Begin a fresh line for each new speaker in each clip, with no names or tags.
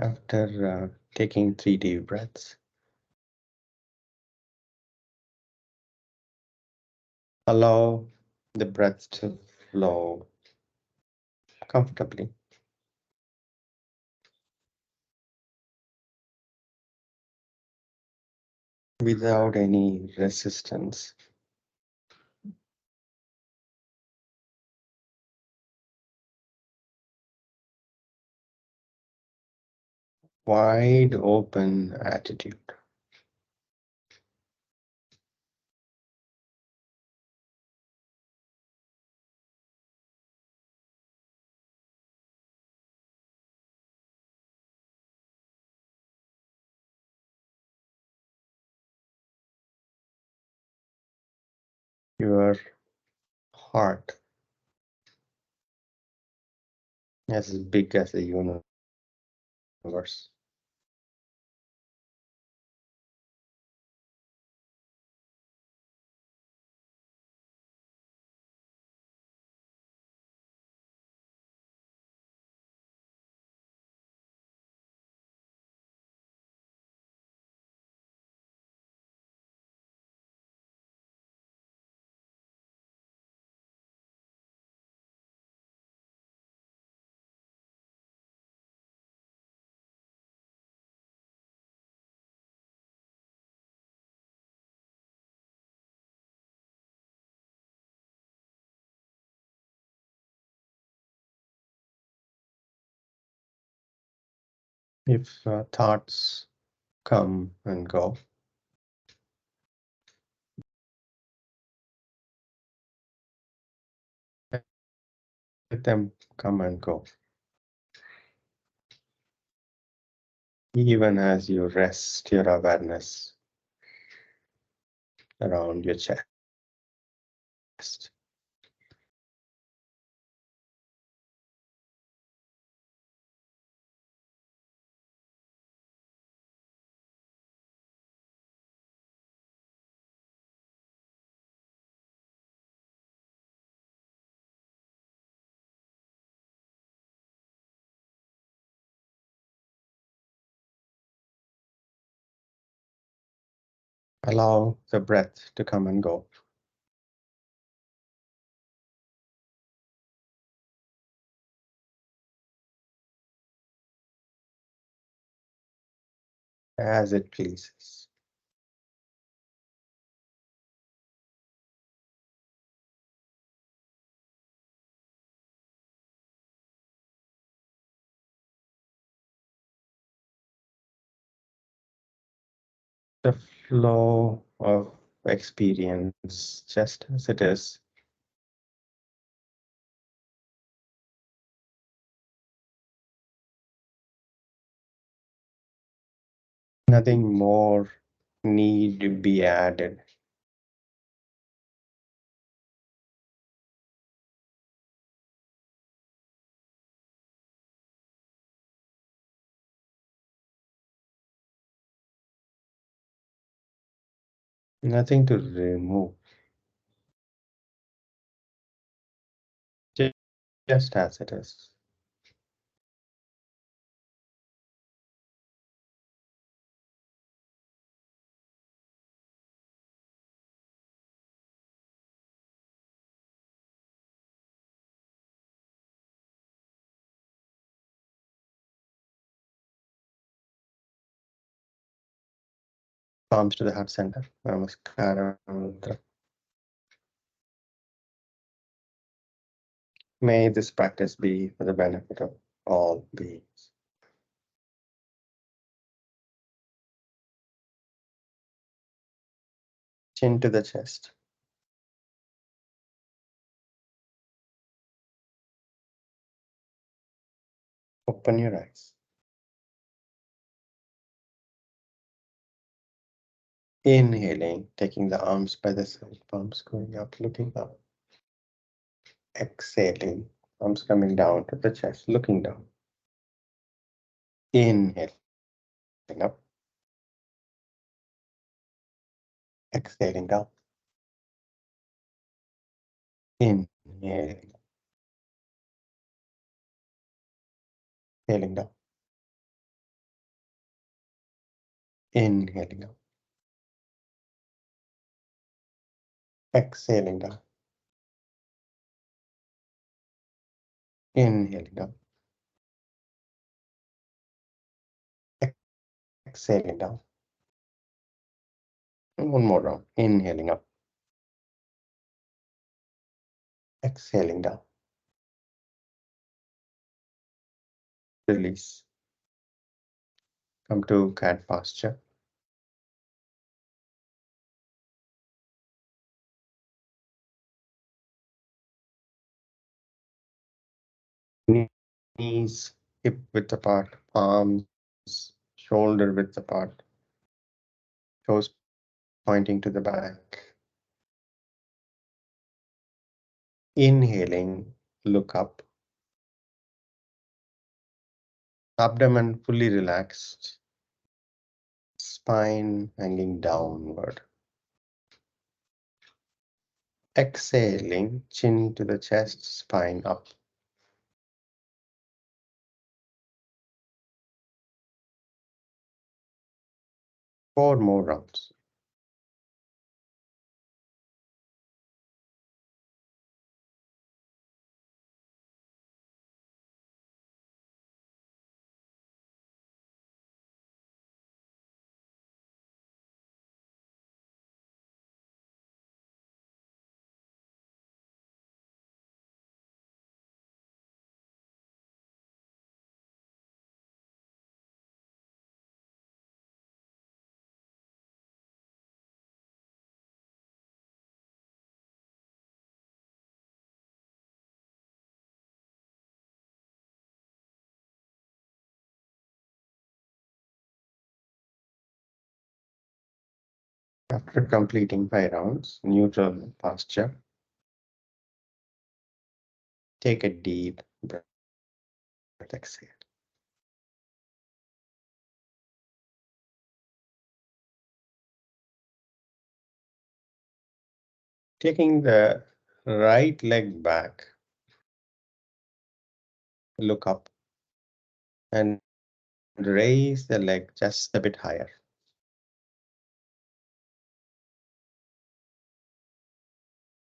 After taking 3 deep breaths, allow the breath to flow comfortably without any resistance. Wide open attitude. Your heart as big as the universe. If thoughts come and go, let them come and go. Even as you rest your awareness around your chest. Allow the breath to come and go. As it pleases. The flow of experience just as it is. Nothing more need to be added. Nothing to remove. Just as it is. Palms to the heart center. Namaskara. May this practice be for the benefit of all beings. Chin to the chest. Open your eyes. Inhaling, taking the arms by the side, palms going up, looking up. Exhaling, arms coming down to the chest, looking down. Inhaling up. Exhaling down. Inhaling. Exhaling down. Inhaling up. Exhaling down. Inhaling up. Exhaling down. And one more round. Inhaling up. Exhaling down. Release. Come to cat posture. Knees hip width apart, palms shoulder width apart, toes pointing to the back. Inhaling, look up. Abdomen fully relaxed, spine hanging downward. Exhaling, chin to the chest, spine up. 4 more rounds. After completing 5 rounds, neutral posture. Take a deep breath, exhale. Taking the right leg back, look up and raise the leg just a bit higher.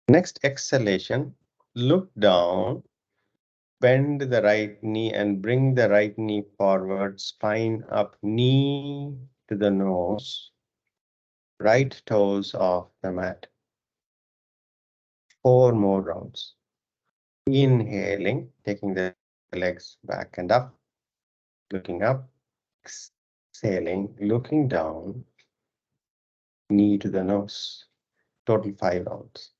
Next exhalation, look down, bend the right knee and bring the right knee forward, spine up, knee to the nose, right toes off the mat. 4 more rounds. Inhaling, taking the legs back and up, looking up, exhaling, looking down, knee to the nose. Total 5 rounds.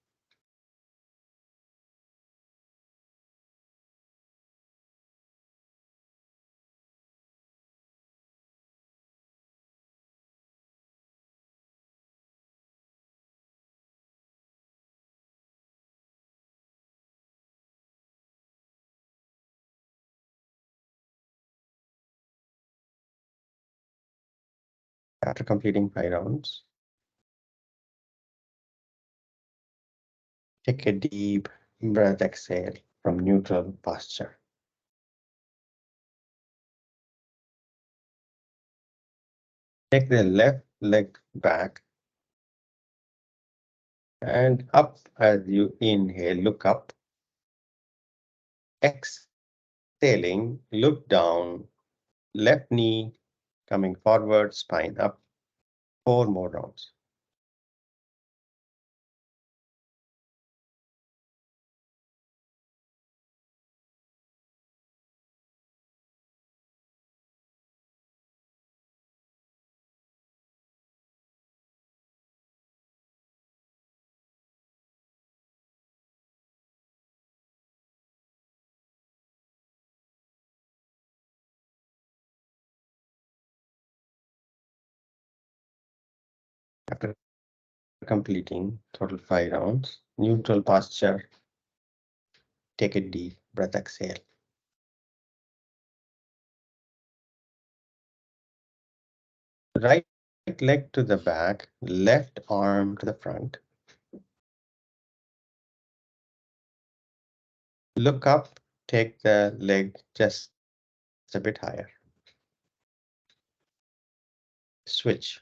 After completing 5 rounds, take a deep breath, exhale from neutral posture. Take the left leg back and up as you inhale, look up. Exhaling, look down, left knee coming forward, spine up. 4 more rounds. After completing total 5 rounds, neutral posture, take a deep breath, exhale. Right leg to the back, left arm to the front. Look up, take the leg just a bit higher. Switch.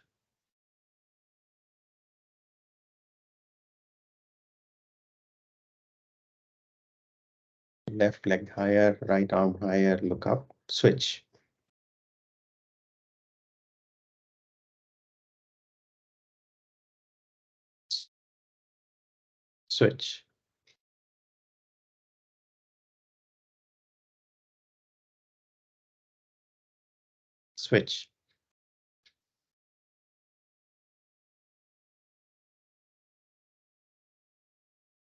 Left leg higher, right arm higher, look up, switch. Switch. Switch.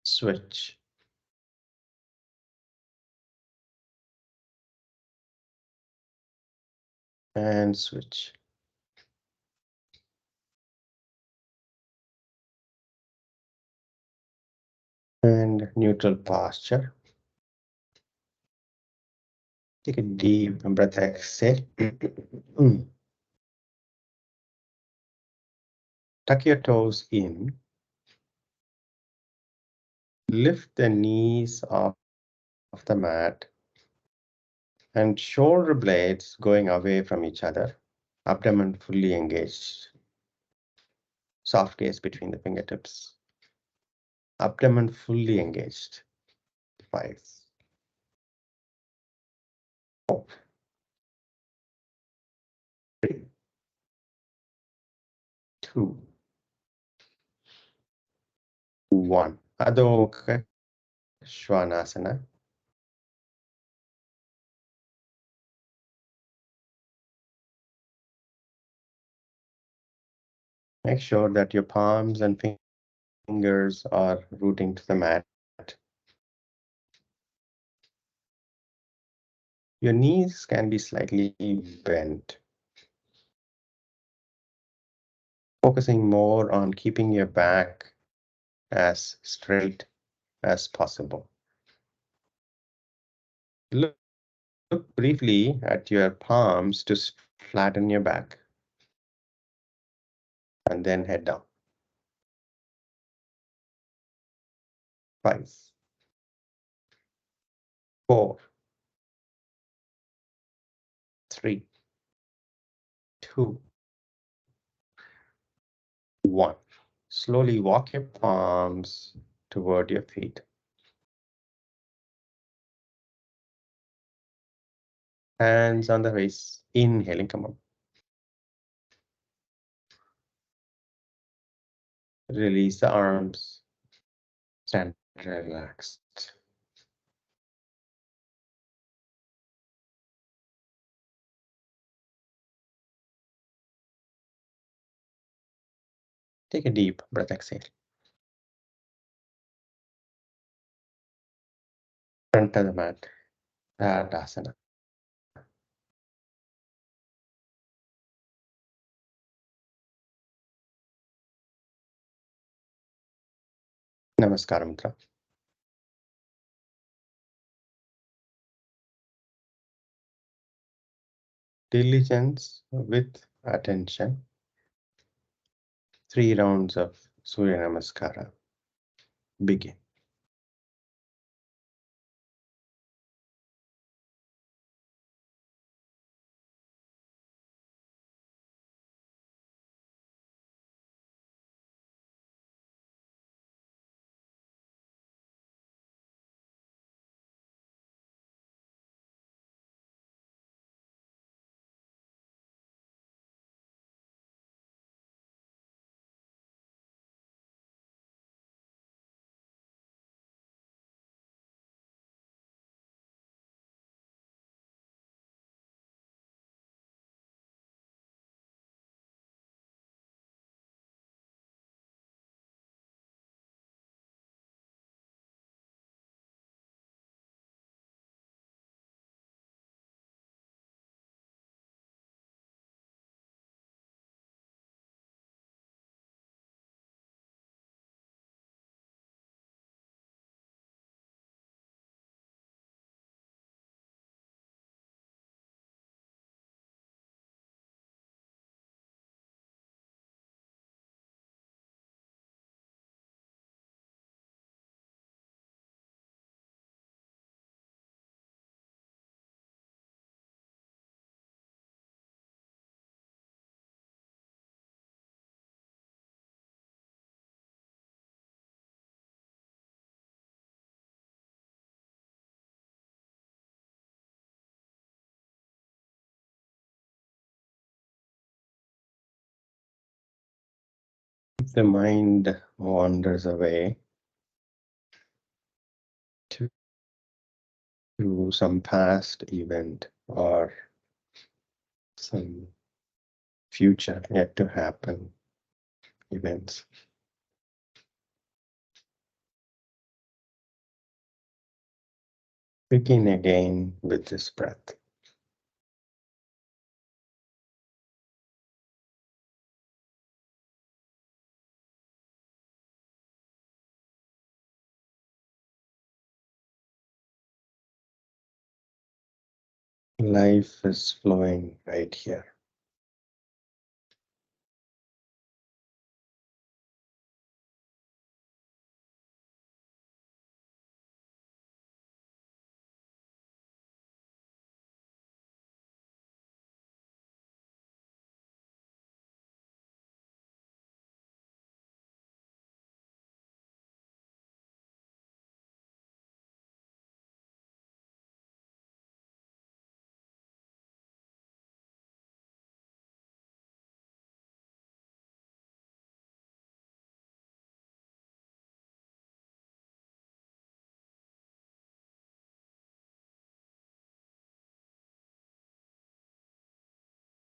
Switch. And switch. And neutral posture. Take a deep breath, exhale. Tuck your toes in. Lift the knees off the mat and shoulder blades going away from each other. Abdomen fully engaged. Soft gaze between the fingertips. Abdomen fully engaged. 5, 4, 3, 2, 1. Adho Mukha Svanasana. Make sure that your palms and fingers are rooting to the mat. Your knees can be slightly bent. Focusing more on keeping your back as straight as possible. Look briefly at your palms to flatten your back. And then head down. 5, 4, 3, 2, 1. Slowly walk your palms toward your feet. Hands on the waist. Inhaling, come up. Release the arms. Stand relaxed. Take a deep breath, exhale. Front of the mat. Veerabhadrasana. Namaskar Mudra. Diligence with attention. 3 rounds of Surya Namaskara. Begin. If the mind wanders away to some past event or some future yet to happen events, begin again with this breath. Life is flowing right here.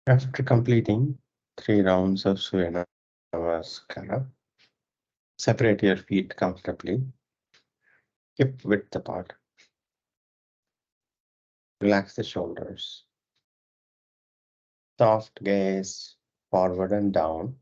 After completing 3 rounds of Surya Namaskara, separate your feet comfortably, hip width apart. Relax the shoulders. Soft gaze forward and down.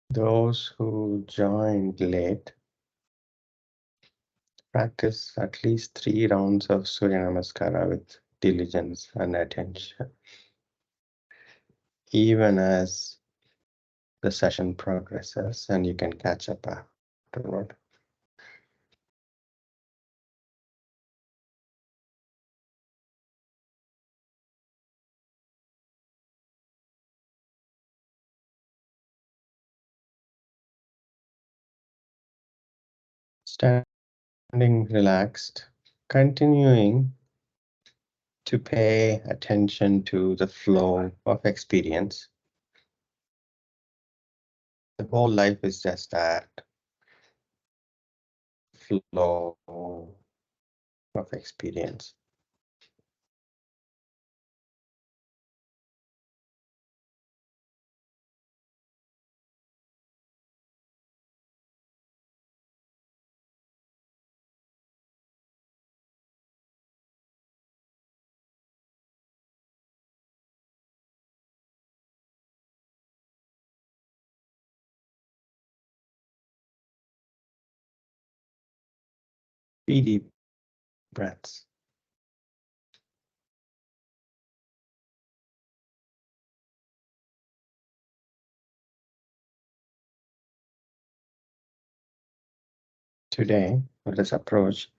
Those who joined late, practice at least 3 rounds of Surya Namaskara with diligence and attention, even as the session progresses, and you can catch up afterward. Standing relaxed, continuing to pay attention to the flow of experience. The whole life is just that flow of experience. Be deep breaths. Today, let us approach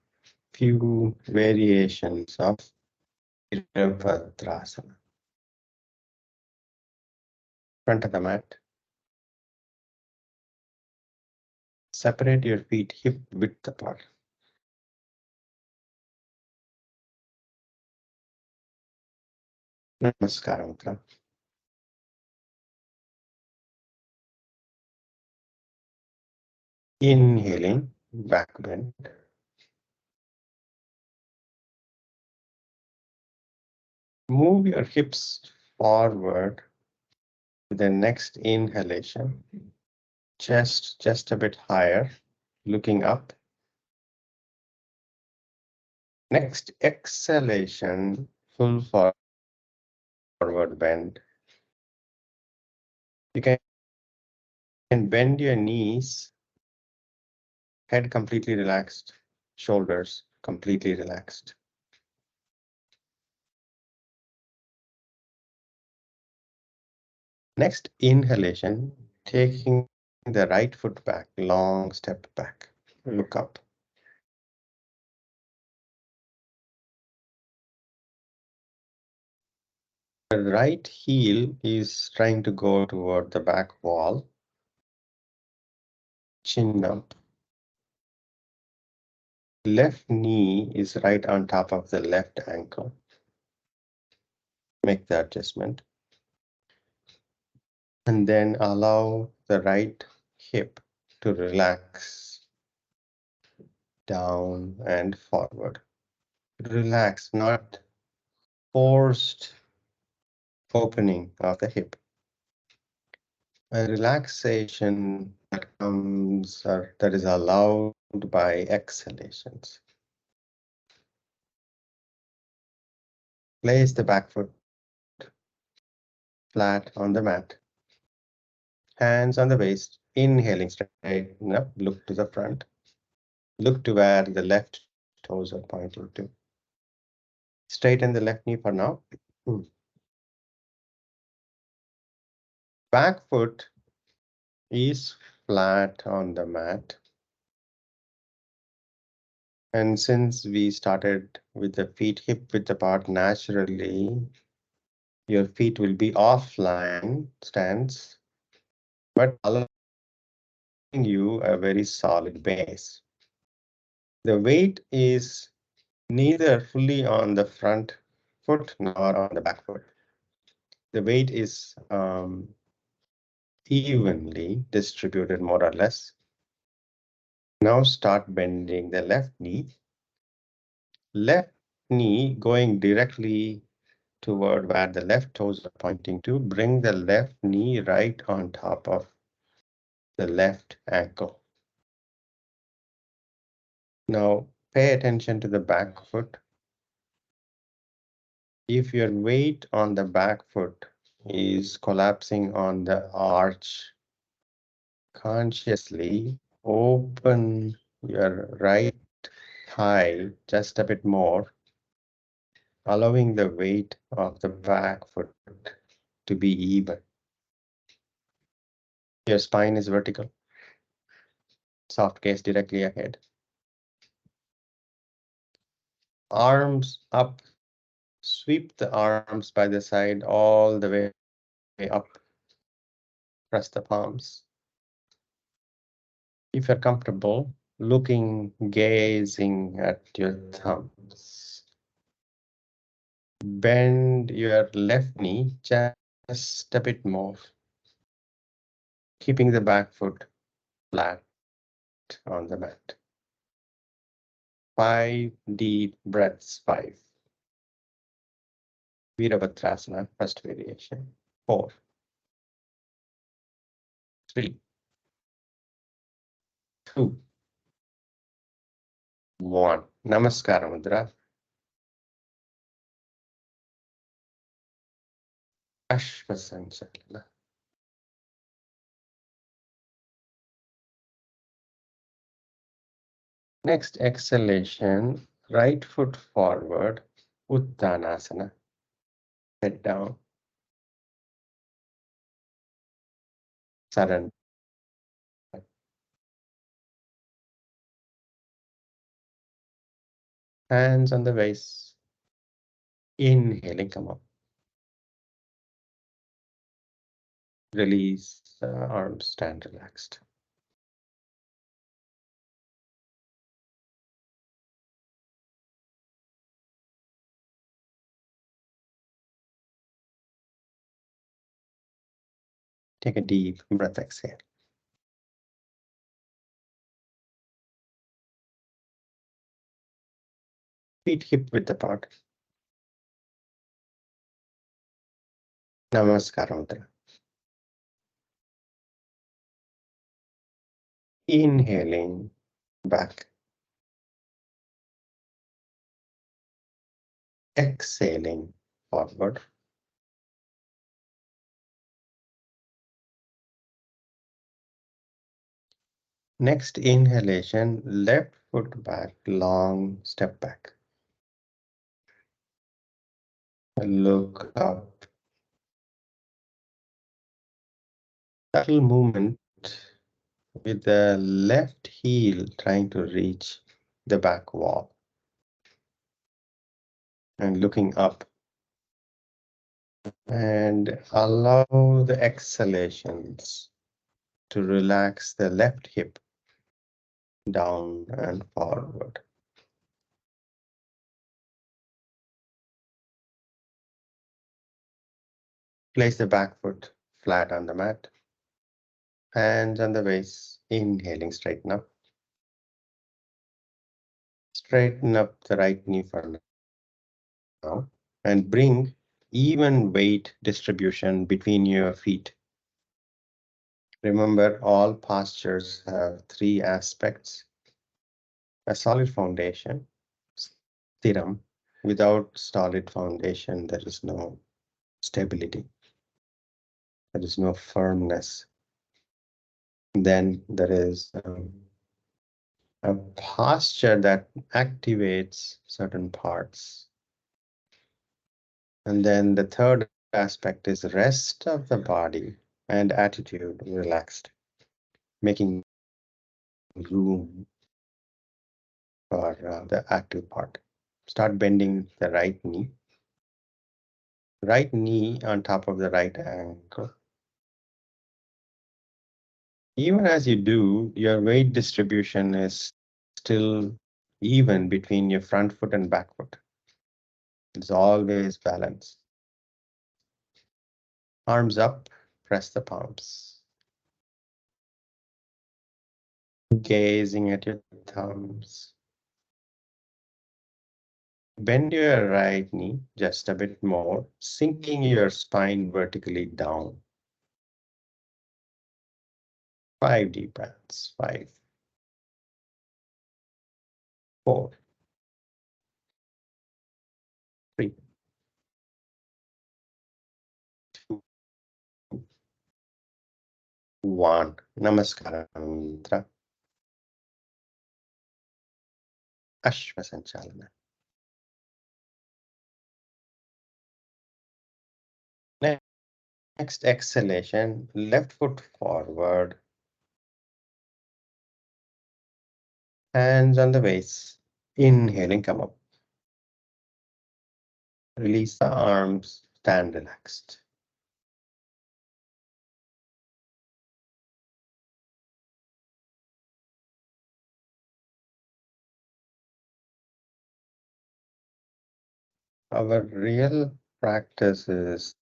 few variations of Veerabhadrasana. Front of the mat. Separate your feet hip width apart. Namaskara mudra. Inhaling, back bend. Move your hips forward with the next inhalation. Chest just a bit higher, looking up. Next exhalation, full forward bend. You can bend your knees, head completely relaxed, shoulders completely relaxed. Next inhalation, taking the right foot back, long step back, look up. The right heel is trying to go toward the back wall, chin up. Left knee is right on top of the left ankle. Make the adjustment. And then allow the right hip to relax down and forward. Relax, not forced opening of the hip. A relaxation that comes or that is allowed by exhalations. Place the back foot flat on the mat. Hands on the waist. Inhaling, straighten up, look to the front. Look to where the left toes are pointing to. Straighten the left knee for now. Back foot is flat on the mat. And since we started with the feet hip width apart, naturally, your feet will be offline stance, but allowing you a very solid base. The weight is neither fully on the front foot nor on the back foot. The weight is evenly distributed more or less. Now start bending the left knee. Left knee going directly toward where the left toes are pointing to. Bring the left knee right on top of the left ankle. Now pay attention to the back foot. If your weight on the back foot is collapsing on the arch, consciously open your right thigh just a bit more, allowing the weight of the back foot to be even. Your spine is vertical, soft gaze directly ahead. Arms up, sweep the arms by the side all the way up. Press the palms. If you're comfortable, gazing at your thumbs. Bend your left knee just a bit more, keeping the back foot flat on the mat. 5 deep breaths. 5. Veerabhadrasana, first variation. 4, 3, 2, 1. Namaskara Mudra. Ashvasanchala. Next exhalation, right foot forward, Uttanasana. Head down. Surrender. Hands on the waist. Inhaling, come up. Release the arms, stand relaxed. Take a deep breath, exhale. Feet hip width apart. Namaskara Mudra. Inhaling back. Exhaling forward. Next inhalation, left foot back, long step back. Look up. Subtle movement with the left heel trying to reach the back wall. And looking up. And allow the exhalations to relax the left hip down and forward. Place the back foot flat on the mat. Hands on the waist. Inhaling, straighten up. Straighten up the right knee for now. And bring even weight distribution between your feet. Remember, all postures have three aspects. A solid foundation, stiram. Without solid foundation, there is no stability. There is no firmness. Then there is a posture that activates certain parts. And then the third aspect is rest of the body and attitude relaxed, making room for the active part. Start bending the right knee on top of the right ankle. Even as you do, your weight distribution is still even between your front foot and back foot. It's always balanced. Arms up, press the palms. Gazing at your thumbs. Bend your right knee just a bit more, sinking your spine vertically down. 5 deep breaths. 5, 4, 3, 2, 1. Namaskaram mantra. Ashvasanchalana. Next exhalation, left foot forward, hands on the waist. Inhaling, come up. Release the arms, stand relaxed. Our real practice is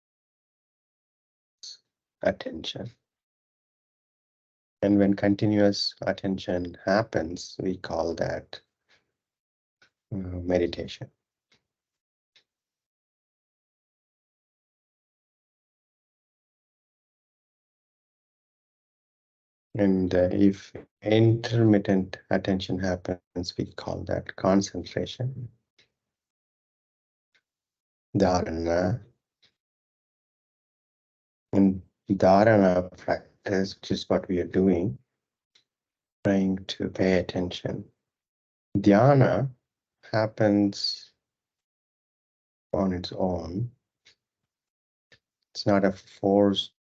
attention. And when continuous attention happens, we call that meditation. And if intermittent attention happens, we call that concentration. Dharana. And dharana practice, which is what we are doing, trying to pay attention. Dhyana happens on its own. It's not a forced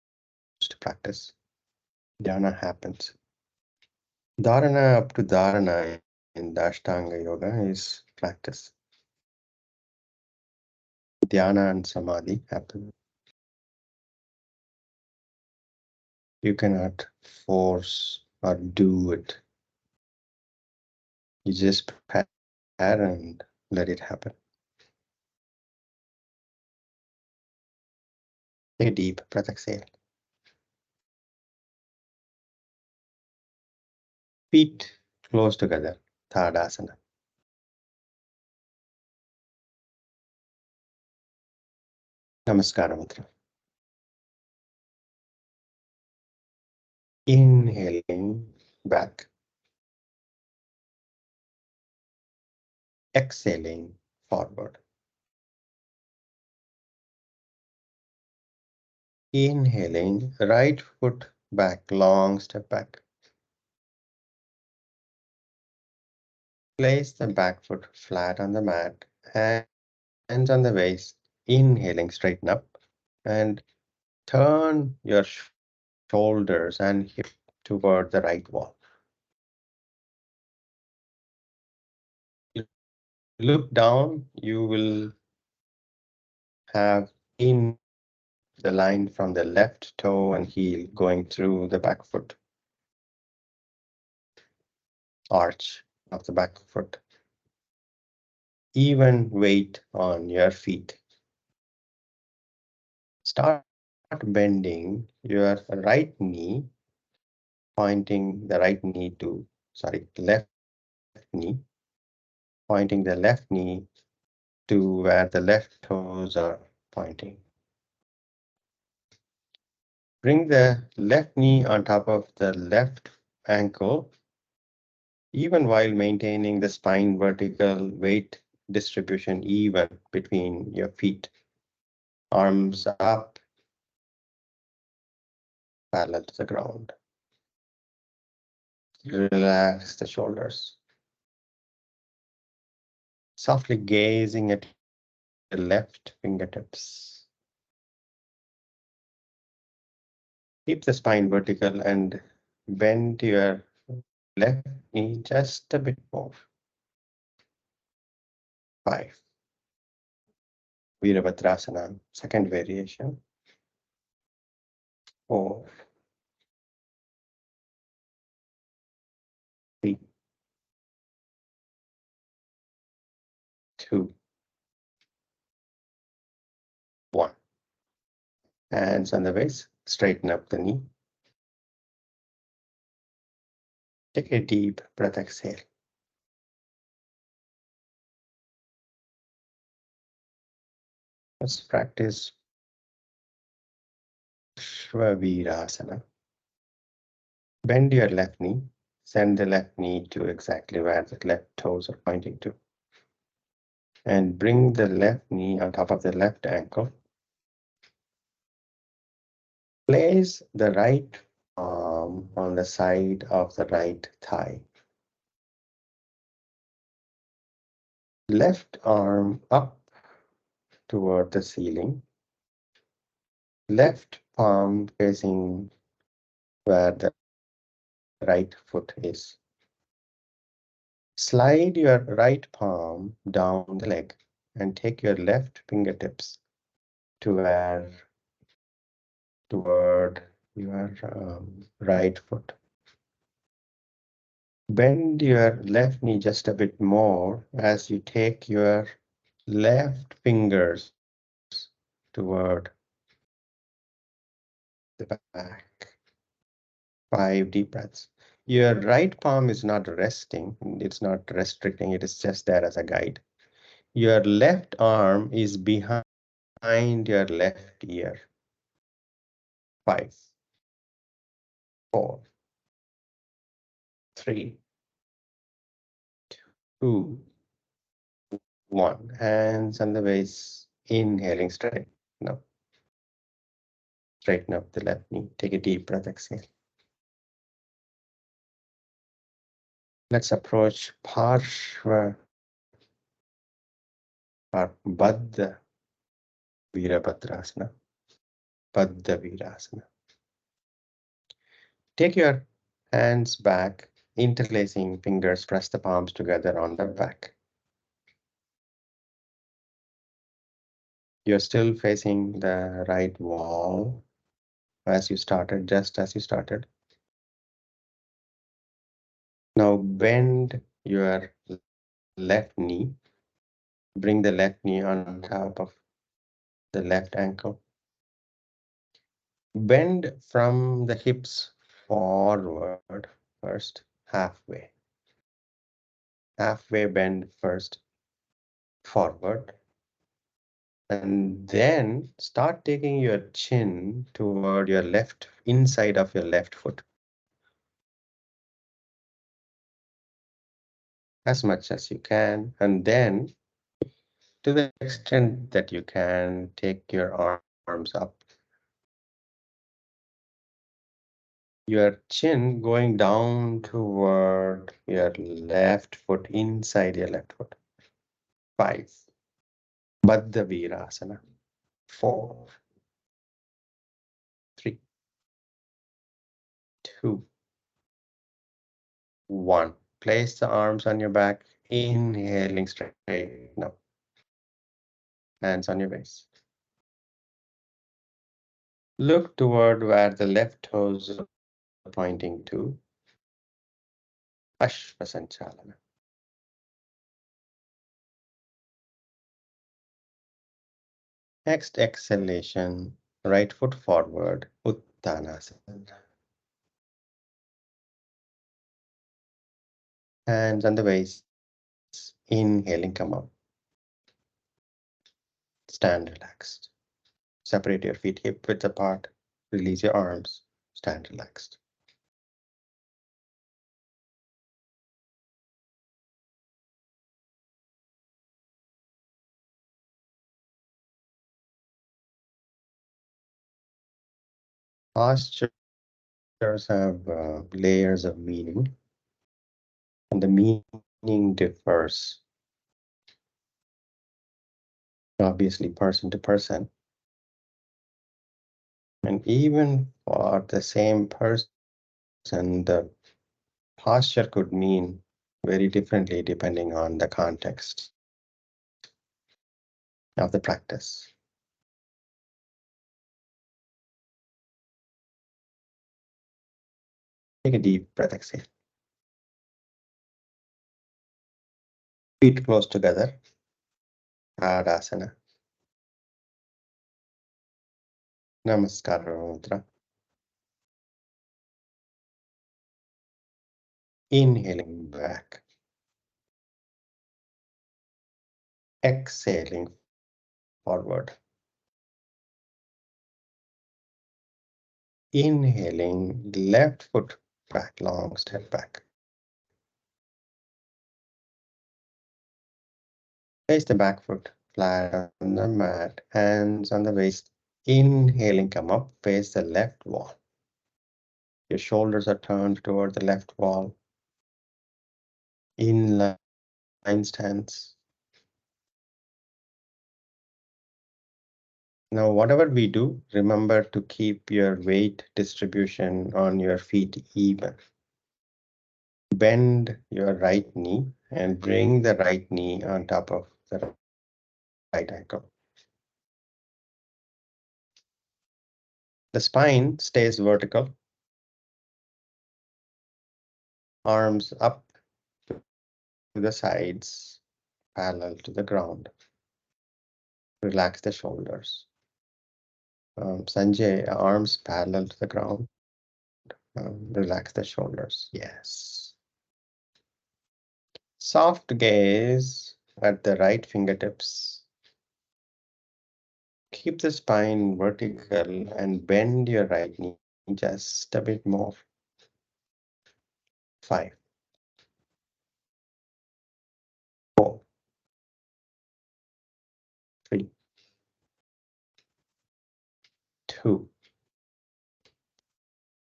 practice. Dhyana happens. Dharana up to dharana in Ashtanga Yoga is practice. Dhyana and Samadhi happen. You cannot force or do it. You just pat and let it happen. Take a deep breath, exhale. Feet close together, Tadasana. Namaskara mantra. Inhaling back. Exhaling forward. Inhaling, right foot back, long step back. Place the back foot flat on the mat, hands on the waist. Inhaling, straighten up. And turn your shoulders and hip toward the right wall. Look down, you will have inhale the line from the left toe and heel going through the back foot, arch of the back foot. Even weight on your feet. Start bending your right knee, pointing the right knee to, left knee, pointing the left knee to where the left toes are pointing. Bring the left knee on top of the left ankle, even while maintaining the spine vertical, weight distribution even between your feet. Arms up, parallel to the ground. Relax the shoulders. Softly gazing at your left fingertips. Keep the spine vertical and bend your left knee just a bit more. 5. Veerabhadrasana, second variation. 4, 3, 2, 1. Hands on the waist, straighten up the knee. Take a deep breath, exhale. Let's practice Veerabhadrasana. Bend your left knee. Send the left knee to exactly where the left toes are pointing to. And bring the left knee on top of the left ankle. Place the right arm on the side of the right thigh. Left arm up toward the ceiling. Left palm facing where the right foot is. Slide your right palm down the leg and take your left fingertips toward your right foot. Bend your left knee just a bit more as you take your left fingers toward the back. 5 deep breaths. Your right palm is not resting, it's not restricting, it is just there as a guide. Your left arm is behind your left ear. 5, 4, 3, 2, 1. Hands on the waist, inhaling straight. Now, straighten up the left knee. Take a deep breath, exhale. Let's approach Parshva or Baddha Veerabhadrasana. Baddha Veerasana. Take your hands back, interlacing fingers, press the palms together on the back. You're still facing the right wall as you started, just as you started. Now bend your left knee. Bring the left knee on top of the left ankle. Bend from the hips forward first, halfway. Halfway bend first, forward. And then start taking your chin toward your left, inside of your left foot. As much as you can. And then, to the extent that you can, take your arms up. Your chin going down toward your left foot, inside your left foot. 5. Baddha Veerasana. 4, 3, 2, 1. Place the arms on your back, inhaling straight now. Hands on your waist. Look toward where the left toes are pointing to. Ashvasanchalana. Next exhalation, right foot forward, Uttanasana. Hands on the waist, inhaling, come up. Stand relaxed. Separate your feet hip width apart. Release your arms. Stand relaxed. Postures have layers of meaning, and the meaning differs, obviously, person to person. And even for the same person, the posture could mean very differently depending on the context of the practice. Take a deep breath, exhale. Feet close together, Veerabhadrasana. Namaskar Mudra. Inhaling back. Exhaling forward. Inhaling, left foot back, long step back. Place the back foot flat on the mat, hands on the waist. Inhaling, come up, face the left wall. Your shoulders are turned toward the left wall. Inline stance. Now, whatever we do, remember to keep your weight distribution on your feet even. Bend your right knee and bring the right knee on top of the right ankle. The spine stays vertical. Arms up to the sides, parallel to the ground. Relax the shoulders. Sanjay, arms parallel to the ground. Relax the shoulders. Yes. Soft gaze at the right fingertips. Keep the spine vertical and bend your right knee just a bit more. 5, 4, 3, 2,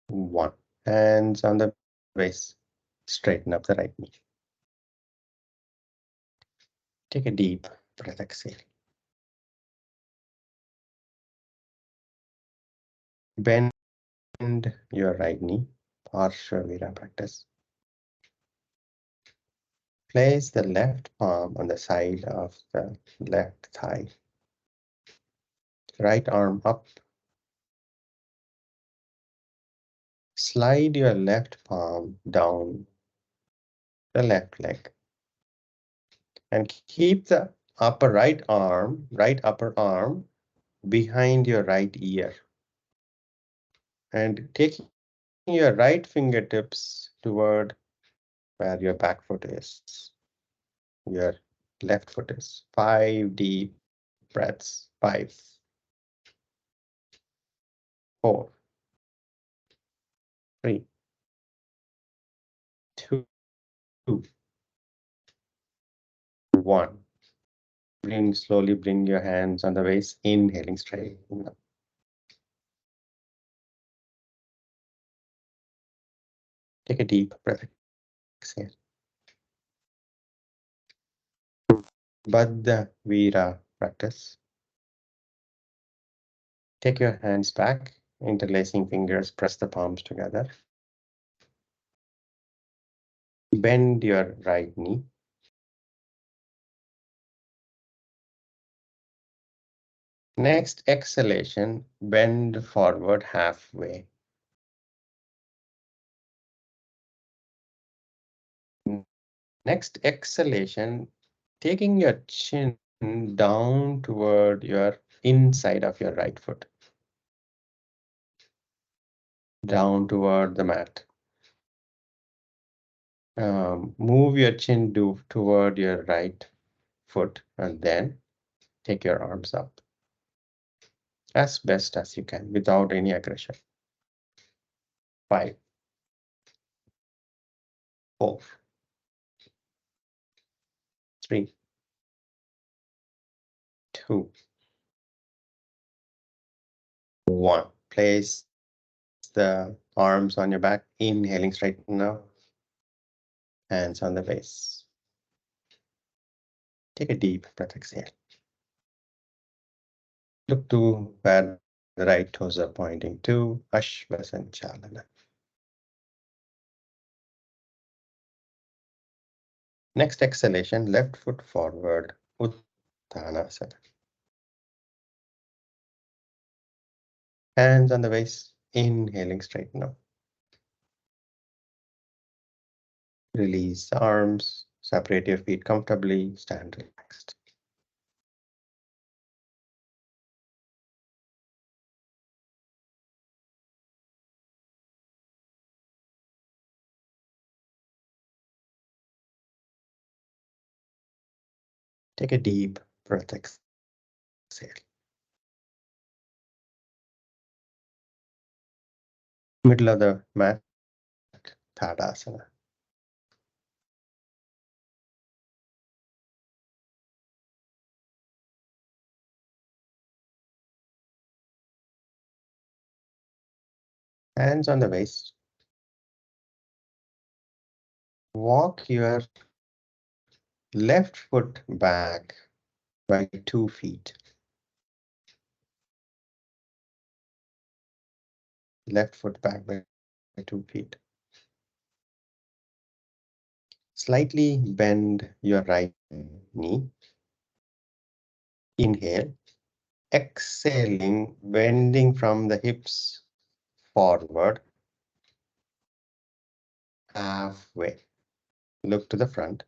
1. Hands on the waist. Straighten up the right knee. Take a deep breath, exhale. Bend your right knee, Parsha Vira practice. Place the left palm on the side of the left thigh. Right arm up. Slide your left palm down the left leg. And keep the right upper arm behind your right ear. And taking your right fingertips toward where your back foot is, your left foot is. 5 deep breaths. 5, 4, 3, 2, 1. Slowly bring your hands on the waist, inhaling straight. Take a deep breath. Exhale. Baddha Vira practice. Take your hands back, interlacing fingers, press the palms together. Bend your right knee. Next exhalation, bend forward halfway. Next exhalation, taking your chin down toward your inside of your right foot, down toward the mat. Move your chin toward your right foot and then take your arms up as best as you can without any aggression. 5, 4, 3, 2, 1. Place the arms on your back, inhaling straighten up, hands on the base. Take a deep breath, exhale. Look to where the right toes are pointing to, Ashvasanchalana. Next exhalation, left foot forward, Uttanasana. Hands on the waist, inhaling, straighten up. Release the arms, separate your feet comfortably, stand relaxed. Take a deep breath, exhale. Middle of the mat, Tadasana. Hands on the waist. Walk your left foot back by 2 feet. Left foot back by 2 feet. Slightly bend your right knee. Inhale. Exhaling, bending from the hips forward, halfway. Look to the front.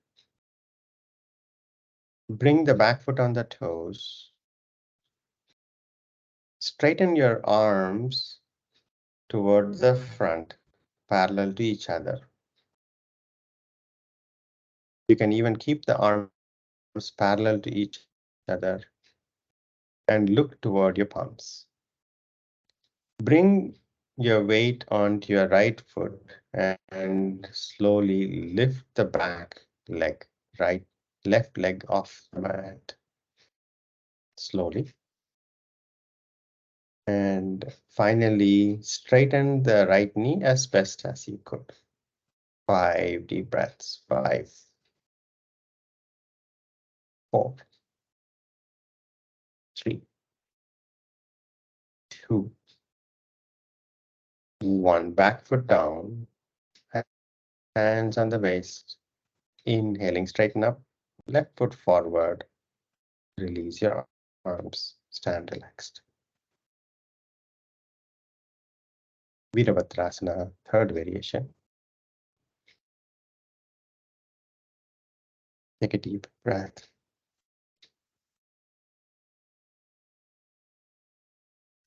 Bring the back foot on the toes. Straighten your arms toward the front, parallel to each other. You can even keep the arms parallel to each other and look toward your palms. Bring your weight onto your right foot and slowly lift the back leg, left leg off the mat. Slowly. And finally, straighten the right knee as best as you could. 5 deep breaths. 5, 4, 3, 2, 1. Back foot down. Hands on the waist. Inhaling, straighten up. Left foot forward. Release your arms. Stand relaxed. Veerabhadrasana, third variation. Take a deep breath.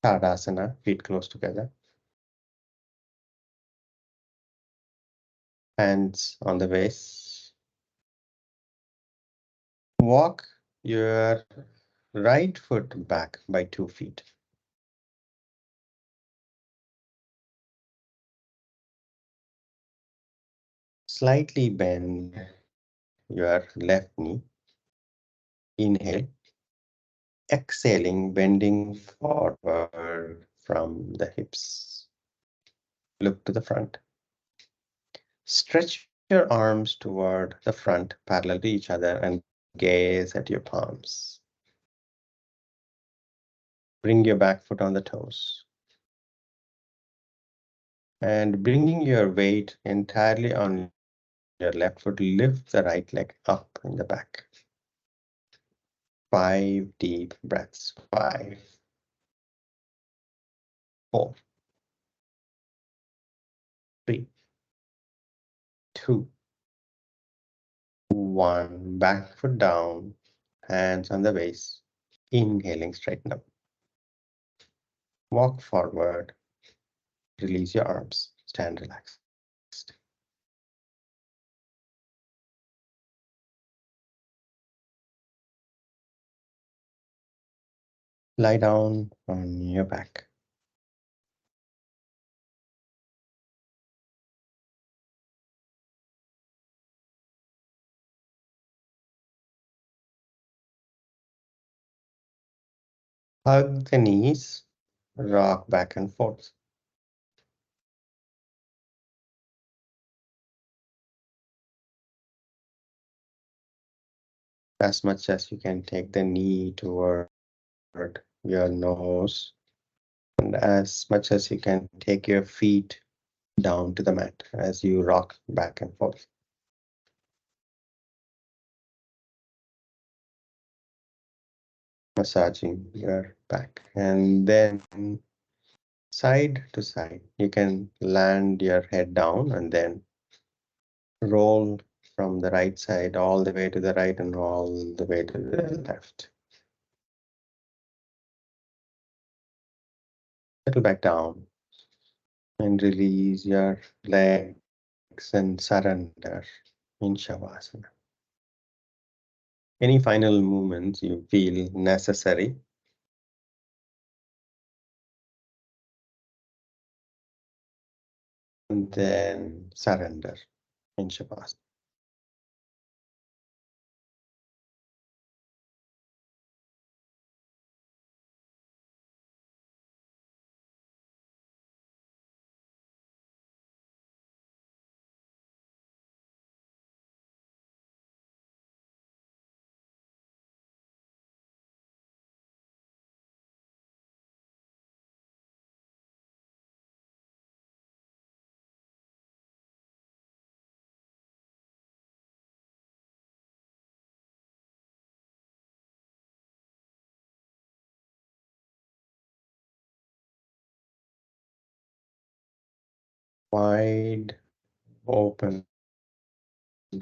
Tadasana, feet close together. Hands on the waist. Walk your right foot back by 2 feet. Slightly bend your left knee. Inhale. Exhaling, bending forward from the hips. Look to the front. Stretch your arms toward the front, parallel to each other, and gaze at your palms. Bring your back foot on the toes. And bringing your weight entirely on your left foot, lift the right leg up in the back. 5 deep breaths. 5, 4, 3, 2, 1. Back foot down, hands on the waist. Inhaling, straighten up. Walk forward. Release your arms. Stand relaxed. Lie down on your back. Hug the knees. Rock back and forth. As much as you can, take the knee toward your nose, and as much as you can, take your feet down to the mat as you rock back and forth. Massaging your back, and then side to side. You can land your head down and then roll from the right side all the way to the right and all the way to the left. Settle back down and release your legs and surrender in Shavasana. Any final movements you feel necessary, and then surrender in Shavasana. Wide open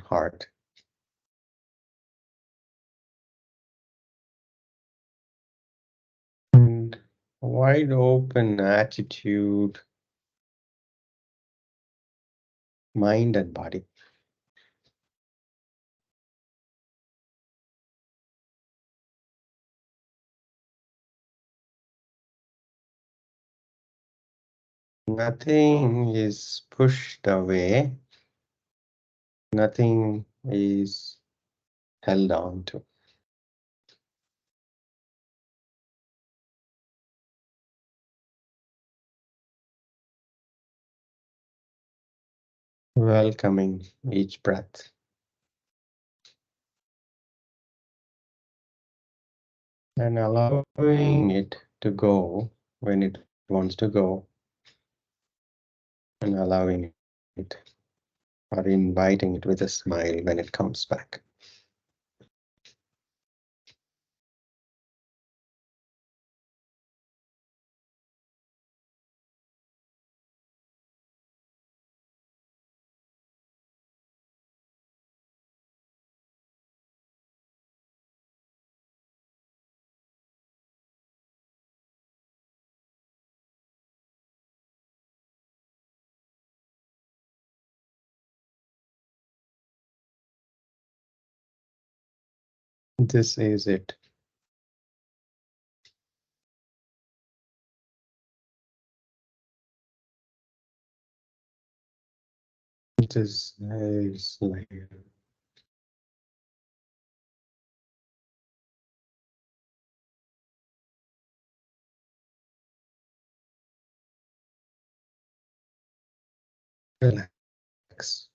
heart. And wide open attitude, mind and body. Nothing is pushed away. Nothing is held on to. Welcoming each breath. And allowing it to go when it wants to go, and allowing it or inviting it with a smile when it comes back. This is it. This is like relax.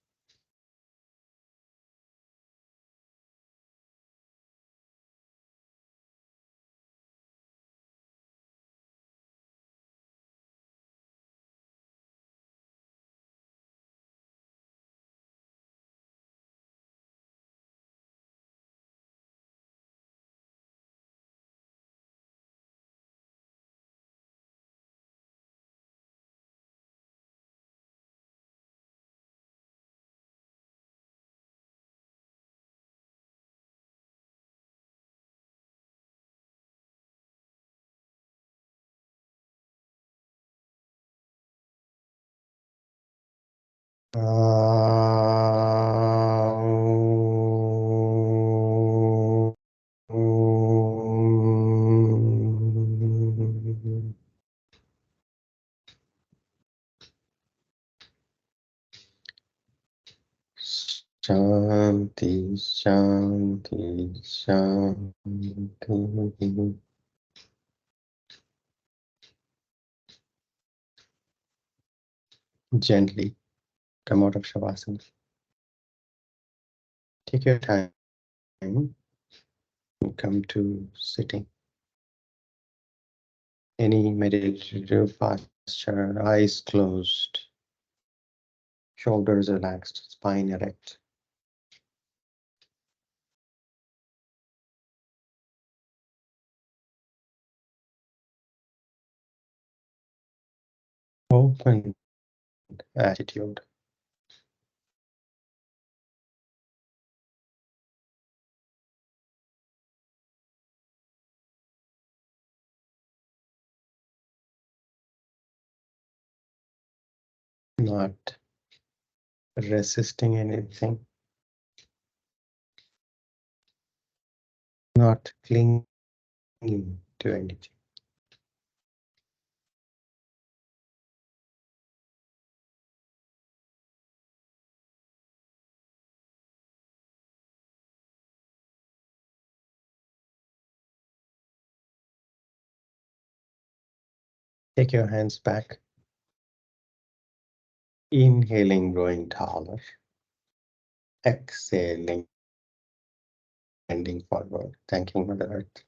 Shanti, Shanti, Shanti. Gently come out of Shavasana. Take your time and come to sitting. Any meditative posture, eyes closed, shoulders relaxed, spine erect. Open attitude. Not resisting anything, not clinging to anything. Take your hands back. Inhaling, growing taller. Exhaling, bending forward, thanking Mother Earth.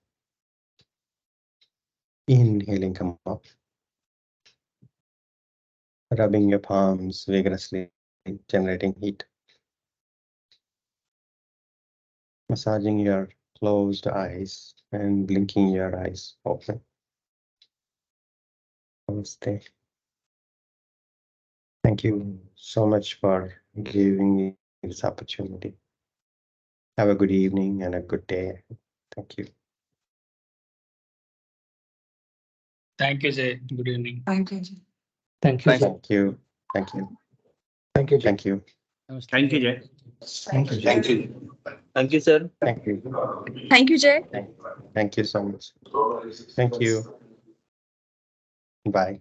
Inhaling, come up. Rubbing your palms vigorously, generating heat. Massaging your closed eyes and blinking your eyes open. Namaste. Thank you so much for giving me this opportunity. Have a good evening and a good day. Thank you.
Thank you, Jay. Good evening.
Thank you, Jay.
Thank you, sir.
Thank you. Thank you.
Thank you, Jay.
Thank you.
Thank you, Jay.
Thank you.
Thank you. Thank you, sir.
Thank you.
Thank you, Jay.
Thank you so much. Thank you. Bye.